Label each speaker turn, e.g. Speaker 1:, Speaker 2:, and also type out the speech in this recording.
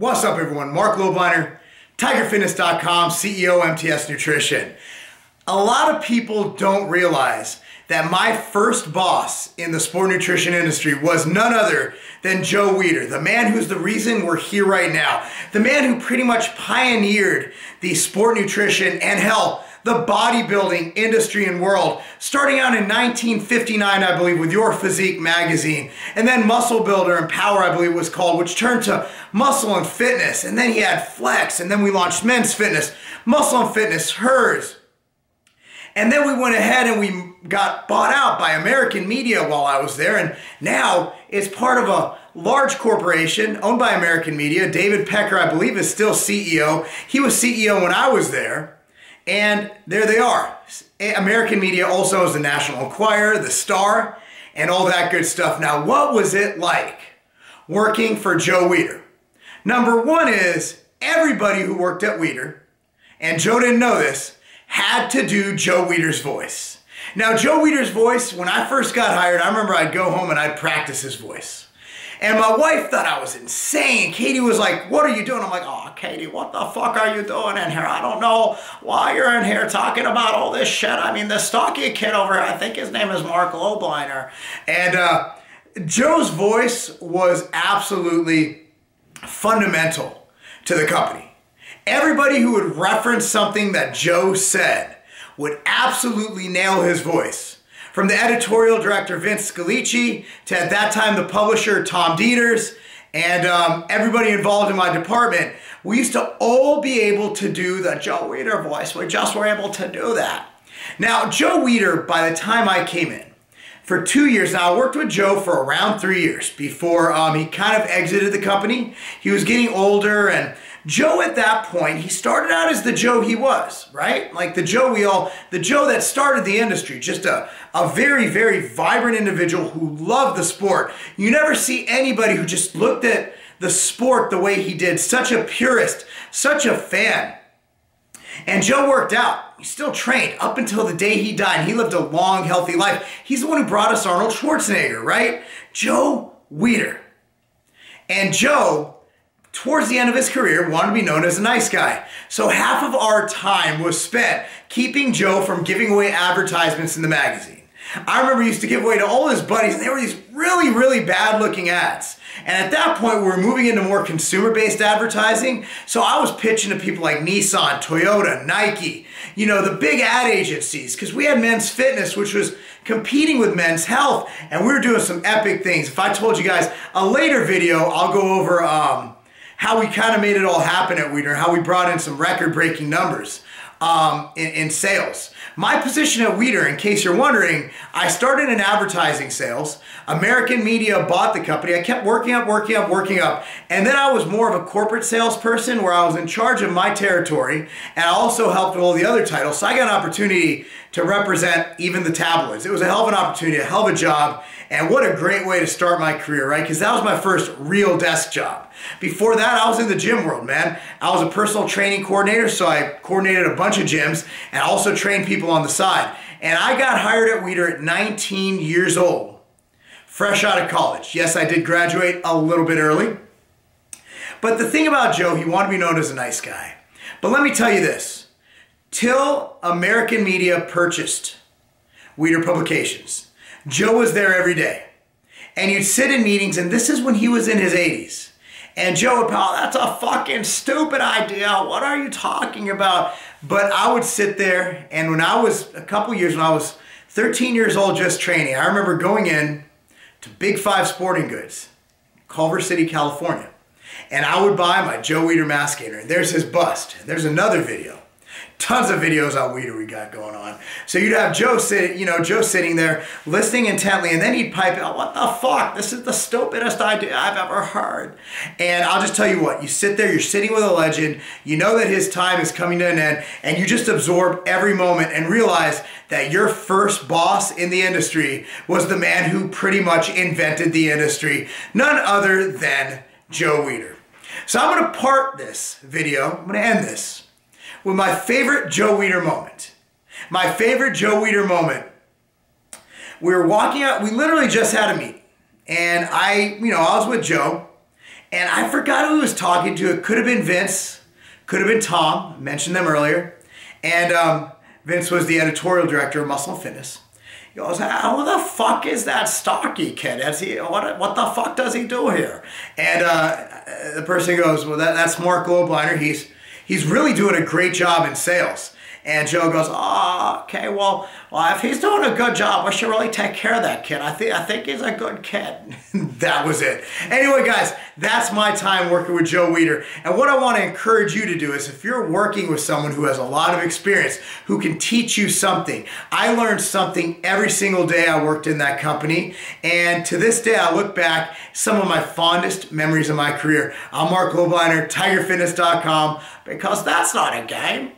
Speaker 1: What's up, everyone? Marc Lobliner, TigerFitness.com, CEO, MTS Nutrition. A lot of people don't realize that my first boss in the sport nutrition industry was none other than Joe Weider, the man who's the reason we're here right now, the man who pretty much pioneered the sport nutrition and hell, the bodybuilding industry and world, starting out in 1959, I believe, with Your Physique magazine, and then Muscle Builder and Power, I believe it was called, which turned to Muscle and Fitness, and then he had Flex, and then we launched Men's Fitness, Muscle and Fitness, Hers. And then we went ahead and we got bought out by American Media while I was there, and now it's part of a large corporation owned by American Media. David Pecker, I believe, is still CEO. He was CEO when I was there. And there they are. American Media also is the National Enquirer, the Star, and all that good stuff. Now, what was it like working for Joe Weider? Number one is everybody who worked at Weider, and Joe didn't know this, had to do Joe Weider's voice. Now, Joe Weider's voice, when I first got hired, I remember I'd go home and I'd practice his voice. And my wife thought I was insane. Katie was like, "What are you doing?" I'm like, "Oh, Katie, what the fuck are you doing in here? I don't know why you're in here talking about all this shit. I mean, this stocky kid over here, I think his name is Marc Lobliner." And Joe's voice was absolutely fundamental to the company. Everybody who would reference something that Joe said would absolutely nail his voice. From the editorial director, Vince Scalici, to at that time the publisher, Tom Dieters, and everybody involved in my department, we used to all be able to do the Joe Weider voice. We just were able to do that. Now, Joe Weider, by the time I came in, for 2 years now, I worked with Joe for around 3 years before he kind of exited the company. He was getting older, and Joe at that point, he started out as the Joe he was, right? Like the Joe that started the industry, just a very, very vibrant individual who loved the sport. You never see anybody who just looked at the sport the way he did, such a purist, such a fan. And Joe worked out. He still trained up until the day he died. He lived a long, healthy life. He's the one who brought us Arnold Schwarzenegger, right? Joe Weider. And Joe, towards the end of his career, wanted to be known as a nice guy. So half of our time was spent keeping Joe from giving away advertisements in the magazine. I remember he used to give away to all his buddies, and they were these really, really bad looking ads. And at that point, we were moving into more consumer-based advertising. So I was pitching to people like Nissan, Toyota, Nike, you know, the big ad agencies, because we had Men's Fitness, which was competing with Men's Health, and we were doing some epic things. If I told you guys a later video, I'll go over how we kind of made it all happen at Weider, how we brought in some record-breaking numbers in sales. My position at Weider, in case you're wondering, I started in advertising sales. American Media bought the company. I kept working up, and then I was more of a corporate salesperson where I was in charge of my territory, and I also helped with all the other titles. So I got an opportunity to represent even the tabloids. It was a hell of an opportunity, a hell of a job, and what a great way to start my career, right? Because that was my first real desk job. Before that, I was in the gym world, man. I was a personal training coordinator, so I coordinated a bunch of gyms and also trained people on the side. And I got hired at Weider at 19 years old, fresh out of college. Yes, I did graduate a little bit early. But the thing about Joe, he wanted to be known as a nice guy. But let me tell you this. Till American Media purchased Weider Publications, Joe was there every day. And you'd sit in meetings, and this is when he was in his 80s. And Joe would probably, "That's a fucking stupid idea. What are you talking about?" But I would sit there, and when I was a couple years, when I was 13 years old just training, I remember going in to Big Five Sporting Goods, Culver City, California. And I would buy my Joe Weider mask gainer. There's his bust. There's another video. Tons of videos on Weider we got going on. So you'd have Joe sitting there listening intently, and then he'd pipe out, "What the fuck? This is the stupidest idea I've ever heard." And I'll just tell you what, you sit there, you're sitting with a legend, you know that his time is coming to an end, and you just absorb every moment and realize that your first boss in the industry was the man who pretty much invented the industry, none other than Joe Weider. So I'm gonna part this video, I'm gonna end this with my favorite Joe Weider moment. My favorite Joe Weider moment. We were walking out, we literally just had a meeting. And I was with Joe, And I forgot who he was talking to. It could have been Vince, could have been Tom, I mentioned them earlier. And Vince was the editorial director of Muscle and Fitness. He goes, who the fuck is that stocky kid? What the fuck does he do here? And the person goes, well, that's Marc Lobliner. He's really doing a great job in sales. And Joe goes, oh, okay, well, if he's doing a good job, I should really take care of that kid. I think he's a good kid. That was it. Anyway, guys, that's my time working with Joe Weider. And what I want to encourage you to do is if you're working with someone who has a lot of experience, who can teach you something. I learned something every single day I worked in that company. And to this day, I look back, some of my fondest memories of my career. I'm Marc Lobliner, TigerFitness.com, because that's not a game.